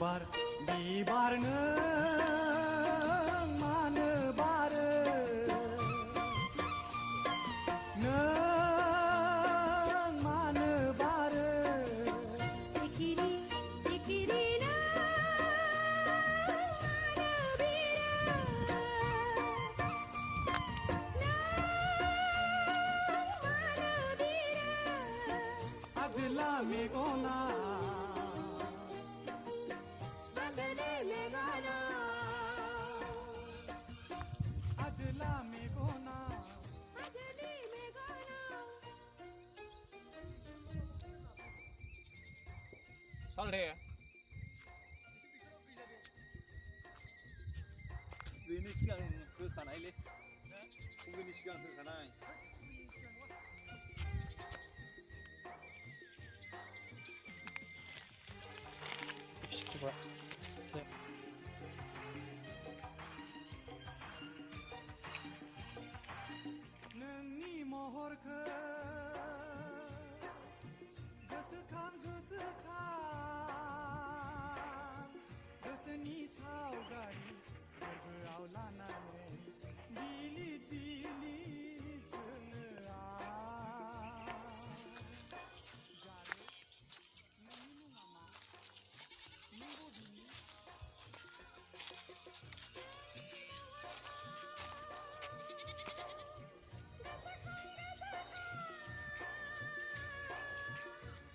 बार बिबार नों मानो बारो नों मानो बारो सिखिरि सिखिरि नों मानो बिरो नों मानो बिरो आगला मेगना आगले मेगना आगला मेगना आगले मेगना Saleh ya? बेनि सिगां होखानायलै फुंबिलिनि सिगां होखानाय Coba. नोंनि महरखौ गोसोखां गोसोनि सावगारि गोरबोआव लानानै बिलिर बिलिर जोङो जानो नोंनि मुङा मा नों बबेनि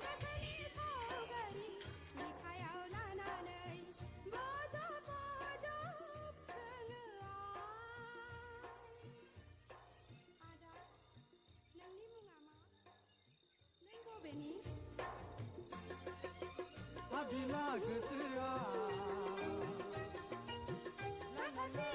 गोसोनि सावगारि बिखायाव लानानै बोजब बोजब जोङो आदा नोंनि मुङा मा नों बबेनि आबिला गोसोआ माखासे